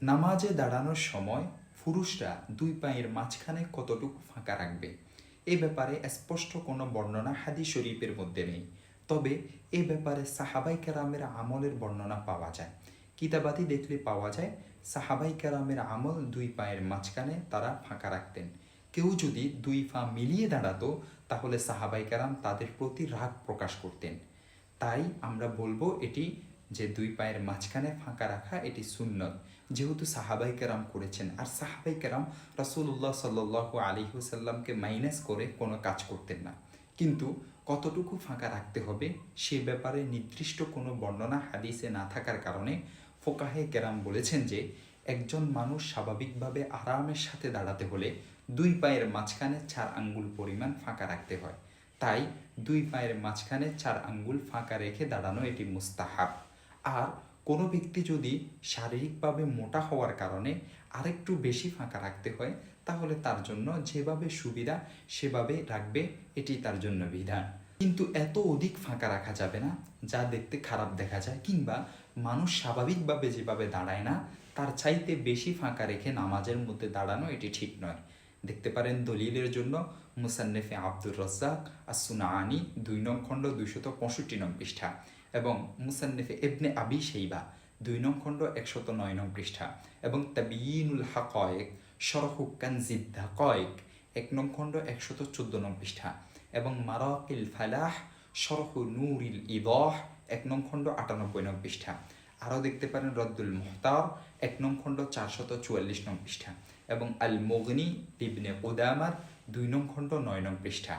নামাজে দাঁড়ানোর সময় পুরুষরা দুই পায়ের মাঝখানে কতটুকু ফাঁকা রাখবে এ ব্যাপারে স্পষ্ট কোনো বর্ণনা হাদিস শরীফের মধ্যে নেই। তবে এ ব্যাপারে সাহাবাই কেরামের আমলের বর্ণনা পাওয়া যায়। কিতাবাদি দেখলে পাওয়া যায় সাহাবাই কেরামের আমল দুই পায়ের মাঝখানে তারা ফাঁকা রাখতেন। কেউ যদি দুই পা মিলিয়ে দাঁড়াতো তাহলে সাহাবাই কেরাম তাদের প্রতি রাগ প্রকাশ করতেন। তাই আমরা বলবো এটি যে দুই পায়ের মাঝখানে ফাঁকা রাখা এটি সুন্নত, যেহেতু সাহাবাই কেরাম করেছেন। আর সাহাবাই কেরাম রাসূলুল্লাহ সাল্লাল্লাহু আলাইহি ওয়াসাল্লামকে মাইনাস করে কোনো কাজ করতেন না। কিন্তু কতটুকু ফাঁকা রাখতে হবে সে ব্যাপারে নির্দিষ্ট কোনো বর্ণনা হাদিসে না থাকার কারণে ফোকাহে কেরাম বলেছেন যে একজন মানুষ স্বাভাবিকভাবে আরামের সাথে দাঁড়াতে হলে দুই পায়ের মাঝখানে 4 আঙ্গুল পরিমাণ ফাঁকা রাখতে হয়। তাই দুই পায়ের মাঝখানে 4 আঙ্গুল ফাঁকা রেখে দাঁড়ানো এটি মুস্তাহাব। আর কোনো ব্যক্তি যদি শারীরিকভাবে মোটা হওয়ার কারণে আরেকটু বেশি ফাঁকা রাখতে হয় তাহলে তার জন্য যেভাবে সুবিধা সেভাবে রাখবে, এটি তার জন্য বিধান। কিন্তু এত অধিক ফাঁকা রাখা যাবে না যা দেখতে খারাপ দেখা যায়, কিংবা মানুষ স্বাভাবিকভাবে যেভাবে দাঁড়ায় না তার চাইতে বেশি ফাঁকা রেখে নামাজের মধ্যে দাঁড়ানো এটি ঠিক নয়। দেখতে পারেন দলিলের জন্য মুসান্নেফে আব্দুর রাজ্জাক আস-সুনাআনী 2 নং খণ্ড 265 নং পৃষ্ঠা এবং মুসান্নেফে ইবনে আবি শাইবা 2 নং খণ্ড 109 নং পৃষ্ঠা এবং তাবিয়িনুল হাকায়েক শরহু কানজিদ হাকায়েক 1 নং খণ্ড 114 নং পৃষ্ঠা এবং মারাকিল ফালাহ শরহু নূরিল ইদাহ 1 নং খণ্ড 98 নং পৃষ্ঠা। আরও দেখতে পারেন রদ্দুল মুহতার 1 নং খণ্ড 444 নং পৃষ্ঠা এবং আল মুগনি ইবনে কুদামার 2 নং খণ্ড 9 নং পৃষ্ঠা।